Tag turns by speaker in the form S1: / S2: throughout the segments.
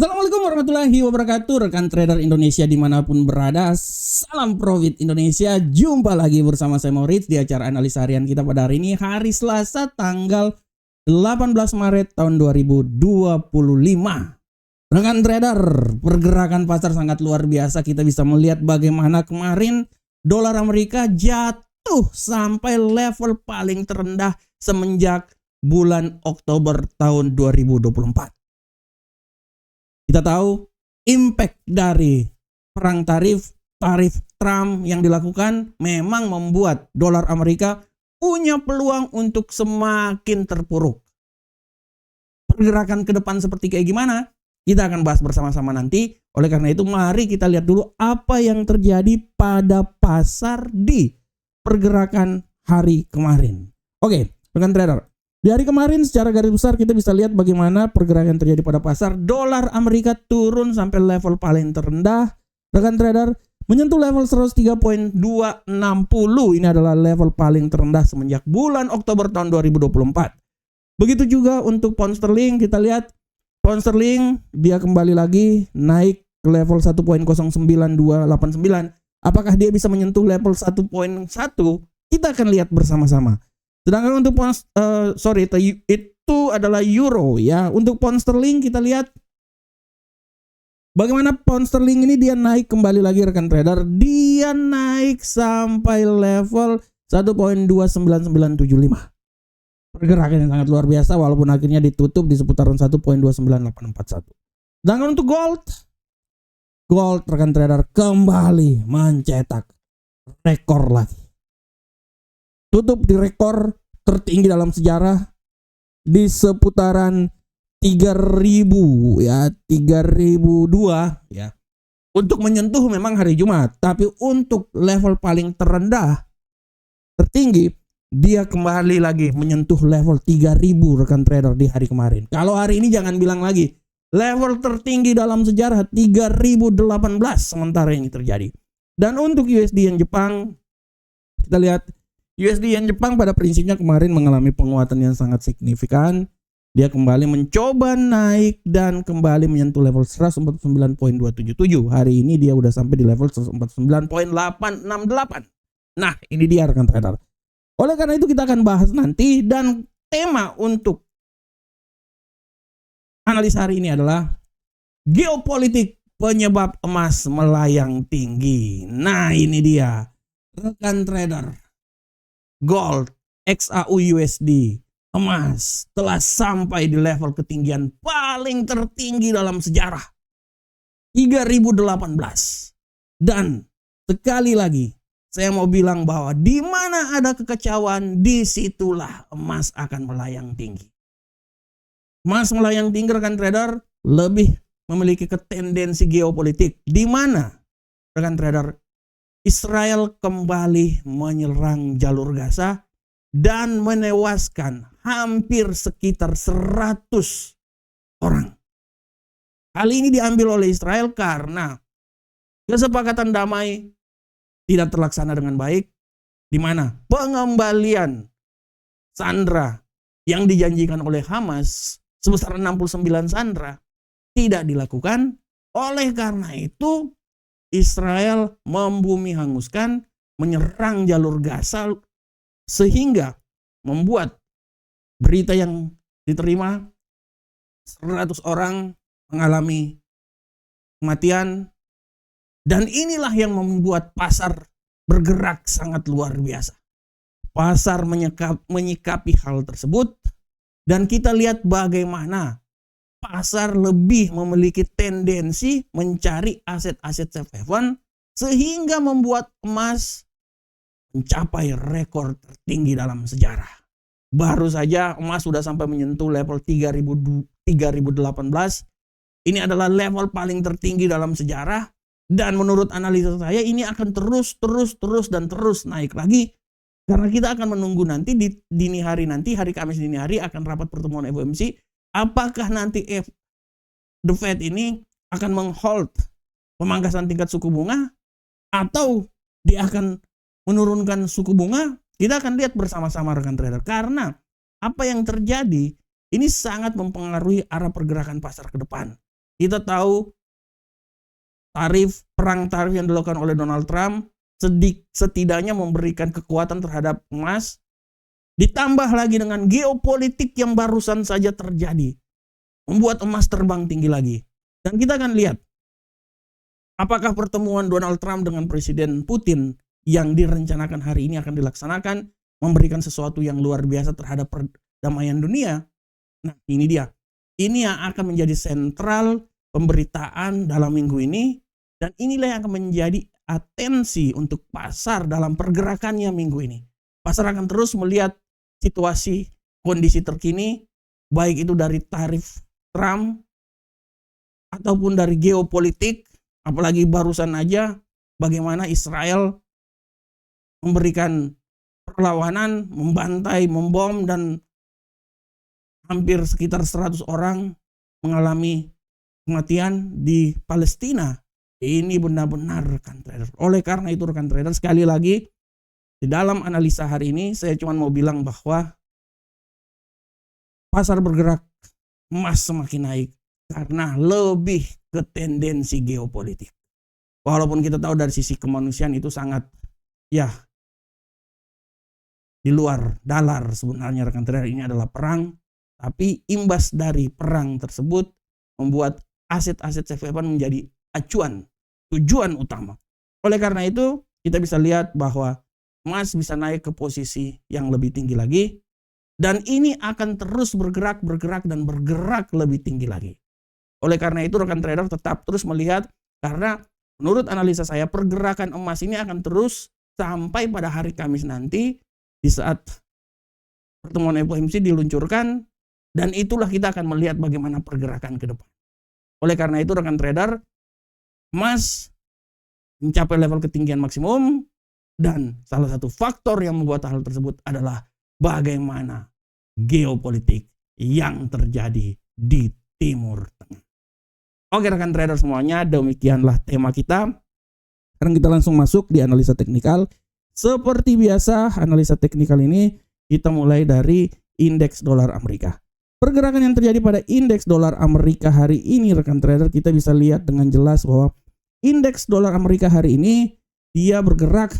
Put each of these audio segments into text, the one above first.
S1: Assalamualaikum warahmatullahi wabarakatuh, rekan trader Indonesia dimanapun berada. Salam profit Indonesia. Jumpa lagi bersama saya Moritz di acara analisa harian kita pada hari ini, hari Selasa tanggal 18 Maret tahun 2025. Rekan trader, pergerakan pasar sangat luar biasa. Kita bisa melihat bagaimana kemarin dolar Amerika jatuh sampai level paling terendah semenjak bulan Oktober tahun 2024. Kita tahu impact dari perang tarif Trump yang dilakukan memang membuat dolar Amerika punya peluang untuk semakin terpuruk. Pergerakan ke depan seperti kayak gimana? Kita akan bahas bersama-sama nanti. Oleh karena itu mari kita lihat dulu apa yang terjadi pada pasar di pergerakan hari kemarin. Oke, rekan trader. Di hari kemarin secara garis besar kita bisa lihat bagaimana pergerakan terjadi pada pasar. Dolar Amerika turun sampai level paling terendah. Rekan trader, menyentuh level 103.260. Ini adalah level paling terendah semenjak bulan Oktober tahun 2024. Begitu juga untuk pound sterling, kita lihat pound sterling dia kembali lagi naik ke level 1.09289. Apakah dia bisa menyentuh level 1.1? Kita akan lihat bersama-sama. Sedangkan untuk itu adalah euro ya. Untuk pound sterling kita lihat bagaimana pound sterling ini dia naik kembali lagi rekan trader. Dia naik sampai level 1.29975. Pergerakan yang sangat luar biasa walaupun akhirnya ditutup di seputaran 1.29841. Sedangkan untuk gold rekan trader kembali mencetak rekor lagi. Tutup di rekor tertinggi dalam sejarah di seputaran 3.000 ya, 3.002 ya. Untuk menyentuh memang hari Jumat, tapi untuk level paling terendah tertinggi dia kembali lagi menyentuh level 3.000 rekan trader di hari kemarin. Kalau hari ini jangan bilang lagi level tertinggi dalam sejarah 3.018 sementara ini terjadi. Dan untuk USD Yen Jepang kita lihat USD Yen Jepang pada prinsipnya kemarin mengalami penguatan yang sangat signifikan. Dia kembali mencoba naik dan kembali menyentuh level 149.277. Hari ini dia udah sampai di level 149.868. Nah, ini dia rekan trader. Oleh karena itu kita akan bahas nanti, dan tema untuk analisa hari ini adalah geopolitik penyebab emas melayang tinggi. Nah, ini dia rekan trader. Gold, XAU USD, emas telah sampai di level ketinggian paling tertinggi dalam sejarah 3.018. Dan sekali lagi saya mau bilang bahwa di mana ada kekacauan, disitulah emas akan melayang tinggi. Emas melayang tinggi rekan trader lebih memiliki tendensi geopolitik di mana rekan trader Israel kembali menyerang jalur Gaza dan menewaskan hampir sekitar 100 orang. Hal ini diambil oleh Israel karena kesepakatan damai tidak terlaksana dengan baik, di mana pengembalian sandera yang dijanjikan oleh Hamas sebesar 69 sandera tidak dilakukan. Oleh karena itu Israel membumi hanguskan, menyerang jalur Gaza sehingga membuat berita yang diterima 100 orang mengalami kematian, dan inilah yang membuat pasar bergerak sangat luar biasa. Pasar menyikapi hal tersebut, dan kita lihat bagaimana pasar lebih memiliki tendensi mencari aset-aset safe haven sehingga membuat emas mencapai rekor tertinggi dalam sejarah. Baru saja emas sudah sampai menyentuh level 3.018. Ini adalah level paling tertinggi dalam sejarah, dan menurut analisa saya ini akan terus naik lagi karena kita akan menunggu nanti di dini hari nanti, hari Kamis dini hari akan rapat pertemuan FOMC. Apakah nanti The Fed ini akan menghold pemangkasan tingkat suku bunga atau dia akan menurunkan suku bunga? Kita akan lihat bersama-sama rekan trader, karena apa yang terjadi ini sangat mempengaruhi arah pergerakan pasar ke depan. Kita tahu perang tarif yang dilakukan oleh Donald Trump setidaknya memberikan kekuatan terhadap emas, ditambah lagi dengan geopolitik yang barusan saja terjadi, membuat emas terbang tinggi lagi. Dan kita akan lihat apakah pertemuan Donald Trump dengan Presiden Putin yang direncanakan hari ini akan dilaksanakan memberikan sesuatu yang luar biasa terhadap perdamaian dunia. Nah, ini dia. Ini yang akan menjadi sentral pemberitaan dalam minggu ini, dan inilah yang akan menjadi atensi untuk pasar dalam pergerakannya minggu ini. Pasar akan terus melihat situasi kondisi terkini, baik itu dari tarif Trump ataupun dari geopolitik, apalagi barusan aja bagaimana Israel memberikan perlawanan, membantai, membom, dan hampir sekitar 100 orang mengalami kematian di Palestina. Ini benar-benar rekan trader. Oleh karena itu rekan trader, sekali lagi di dalam analisa hari ini saya cuma mau bilang bahwa pasar bergerak, emas semakin naik karena lebih ke tendensi geopolitik. Walaupun kita tahu dari sisi kemanusiaan itu sangat di luar dalar sebenarnya rekan trader, ini adalah perang, tapi imbas dari perang tersebut membuat aset-aset safe haven menjadi tujuan utama. Oleh karena itu kita bisa lihat bahwa emas bisa naik ke posisi yang lebih tinggi lagi, dan ini akan terus bergerak dan bergerak lebih tinggi lagi. Oleh karena itu rekan trader tetap terus melihat, karena menurut analisa saya pergerakan emas ini akan terus sampai pada hari Kamis nanti di saat pertemuan FOMC diluncurkan, dan itulah kita akan melihat bagaimana pergerakan ke depan. Oleh karena itu rekan trader, emas mencapai level ketinggian maksimum, dan salah satu faktor yang membuat hal tersebut adalah bagaimana geopolitik yang terjadi di Timur Tengah. Oke rekan trader semuanya, demikianlah tema kita. Sekarang kita langsung masuk di analisa teknikal. Seperti biasa, analisa teknikal ini kita mulai dari indeks dolar Amerika. Pergerakan yang terjadi pada indeks dolar Amerika hari ini rekan trader, kita bisa lihat dengan jelas bahwa indeks dolar Amerika hari ini dia bergerak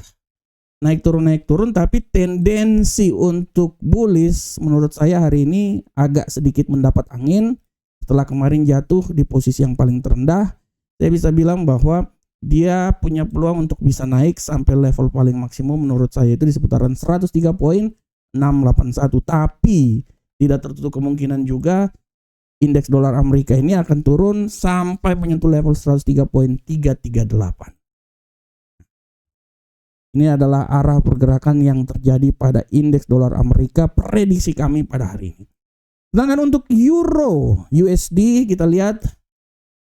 S1: naik turun, tapi tendensi untuk bullish menurut saya hari ini agak sedikit mendapat angin. Setelah kemarin jatuh di posisi yang paling terendah, saya bisa bilang bahwa dia punya peluang untuk bisa naik sampai level paling maksimum menurut saya itu di seputaran 103.681, tapi tidak tertutup kemungkinan juga indeks dolar Amerika ini akan turun sampai menyentuh level 103.338. Ini adalah arah pergerakan yang terjadi pada indeks dolar Amerika, prediksi kami pada hari ini. Sedangkan untuk euro USD, kita lihat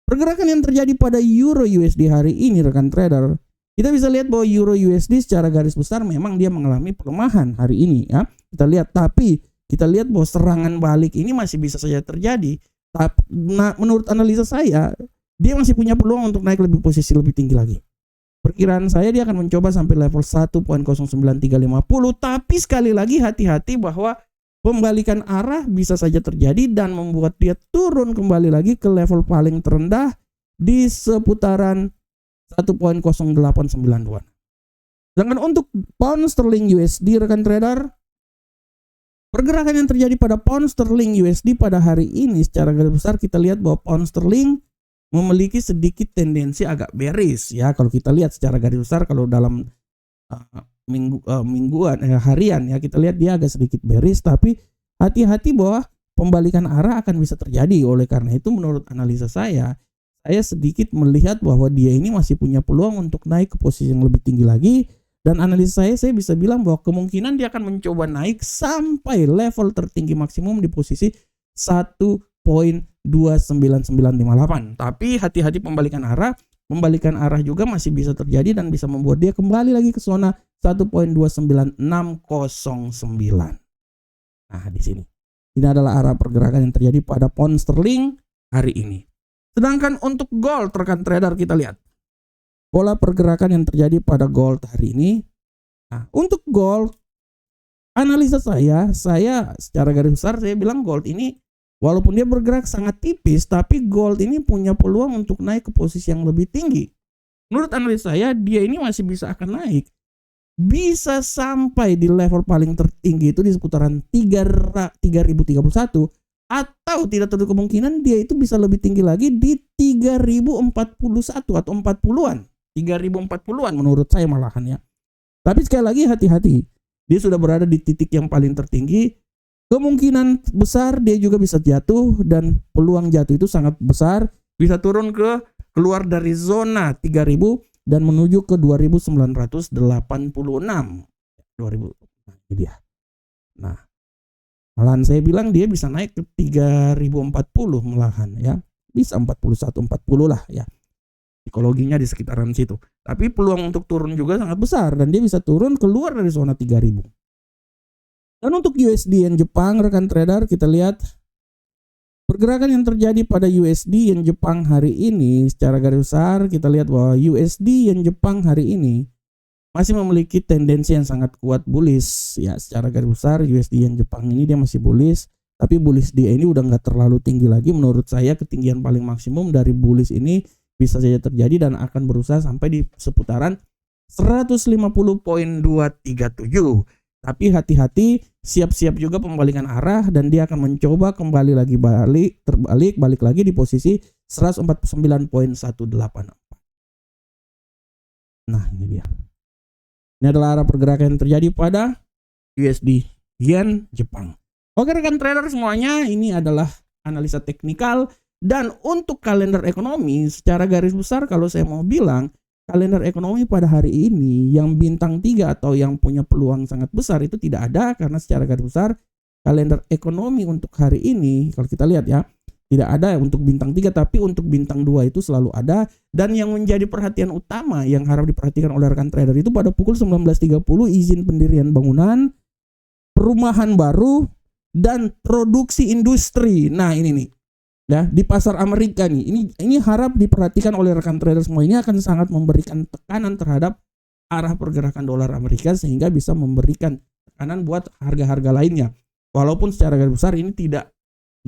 S1: pergerakan yang terjadi pada euro USD hari ini rekan trader. Kita bisa lihat bahwa euro USD secara garis besar memang dia mengalami pelemahan hari ini ya. Kita lihat, tapi kita lihat bahwa serangan balik ini masih bisa saja terjadi. Tapi menurut analisa saya, dia masih punya peluang untuk naik posisi lebih tinggi lagi. Perkiraan saya dia akan mencoba sampai level 1.09350, tapi sekali lagi hati-hati bahwa pembalikan arah bisa saja terjadi dan membuat dia turun kembali lagi ke level paling terendah di seputaran 1.0892. Sedangkan untuk pound sterling USD rekan trader, pergerakan yang terjadi pada pound sterling USD pada hari ini secara garis besar kita lihat bahwa pound sterling memiliki sedikit tendensi agak bearish ya. Kalau kita lihat secara garis besar, kalau dalam harian ya, kita lihat dia agak sedikit bearish, tapi hati-hati bahwa pembalikan arah akan bisa terjadi. Oleh karena itu menurut analisa saya sedikit melihat bahwa dia ini masih punya peluang untuk naik ke posisi yang lebih tinggi lagi, dan analisa saya bisa bilang bahwa kemungkinan dia akan mencoba naik sampai level tertinggi maksimum di posisi 1.29958. Tapi hati-hati pembalikan arah juga masih bisa terjadi dan bisa membuat dia kembali lagi ke zona 1.29609. Nah, di sini. Ini adalah arah pergerakan yang terjadi pada pound sterling hari ini. Sedangkan untuk gold rekan trader, kita lihat pola pergerakan yang terjadi pada gold hari ini. Nah, untuk gold analisa saya secara garis besar saya bilang gold ini Walaupun dia bergerak sangat tipis, tapi gold ini punya peluang untuk naik ke posisi yang lebih tinggi. Menurut analis saya, dia ini masih bisa akan naik. Bisa sampai di level paling tertinggi itu di seputaran 3031, atau tidak tertutup kemungkinan dia itu bisa lebih tinggi lagi di 3041 atau 40-an. 3040-an menurut saya malahan ya. Tapi sekali lagi hati-hati. Dia sudah berada di titik yang paling tertinggi. Kemungkinan besar dia juga bisa jatuh, dan peluang jatuh itu sangat besar. Bisa turun ke keluar dari zona 3000 dan menuju ke 2986. 2000. Nah, ini dia. Nah, malahan saya bilang dia bisa naik ke 3040 malahan ya. Bisa 41, 40 lah ya. Psikologinya di sekitaran situ. Tapi peluang untuk turun juga sangat besar, dan dia bisa turun keluar dari zona 3000. Dan untuk USD Yen Jepang, rekan trader, kita lihat pergerakan yang terjadi pada USD Yen Jepang hari ini. Secara garis besar kita lihat bahwa USD Yen Jepang hari ini masih memiliki tendensi yang sangat kuat bullish ya. Secara garis besar USD Yen Jepang ini dia masih bullish, tapi bullish dia ini udah nggak terlalu tinggi lagi. Menurut saya ketinggian paling maksimum dari bullish ini bisa saja terjadi dan akan berusaha sampai di seputaran 150.237. Tapi hati-hati, siap-siap juga pembalikan arah, dan dia akan mencoba kembali lagi balik lagi di posisi 149.184. Nah, ini dia. Ini adalah arah pergerakan yang terjadi pada USD Yen Jepang. Oke rekan trader semuanya, ini adalah analisa teknikal, dan untuk kalender ekonomi secara garis besar kalau saya mau bilang, kalender ekonomi pada hari ini yang bintang 3 atau yang punya peluang sangat besar itu tidak ada, karena secara garis besar kalender ekonomi untuk hari ini kalau kita lihat ya, tidak ada untuk bintang 3, tapi untuk bintang 2 itu selalu ada. Dan yang menjadi perhatian utama yang harap diperhatikan oleh rekan trader itu pada pukul 19.30 izin pendirian bangunan, perumahan baru, dan produksi industri. Nah ini nih ya, di pasar Amerika nih, ini harap diperhatikan oleh rekan trader semua. Ini akan sangat memberikan tekanan terhadap arah pergerakan dolar Amerika, sehingga bisa memberikan tekanan buat harga-harga lainnya. Walaupun secara garis besar ini tidak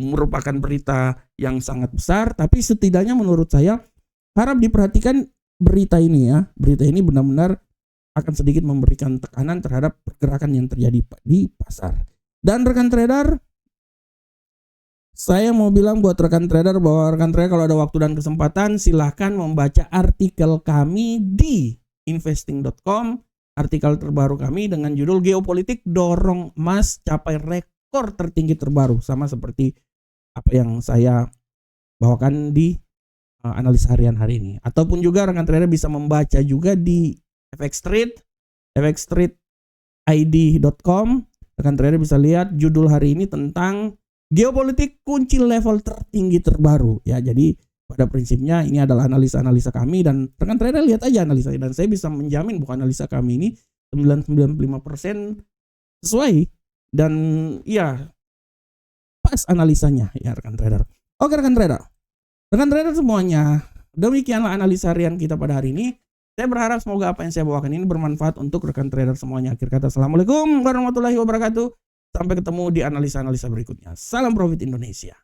S1: merupakan berita yang sangat besar, tapi setidaknya menurut saya harap diperhatikan berita ini ya. Berita ini benar-benar akan sedikit memberikan tekanan terhadap pergerakan yang terjadi di pasar. Dan rekan trader, saya mau bilang buat rekan trader bahwa rekan trader kalau ada waktu dan kesempatan silahkan membaca artikel kami di investing.com. Artikel terbaru kami dengan judul Geopolitik Dorong Emas Capai Rekor Tertinggi Terbaru. Sama seperti apa yang saya bawakan di analisa harian hari ini. Ataupun juga rekan trader bisa membaca juga di fxstreetid.com. Rekan trader bisa lihat judul hari ini tentang Geopolitik kunci level tertinggi terbaru ya. Jadi pada prinsipnya ini adalah analisa-analisa kami, dan rekan trader lihat aja analisa, dan saya bisa menjamin bahwa analisa kami ini 95% sesuai, dan ya pas analisanya ya rekan trader. Oke rekan trader semuanya, demikianlah analisa harian kita pada hari ini. Saya berharap semoga apa yang saya bawakan ini bermanfaat untuk rekan trader semuanya. Akhir kata, assalamualaikum warahmatullahi wabarakatuh. Sampai ketemu di analisa-analisa berikutnya. Salam profit Indonesia.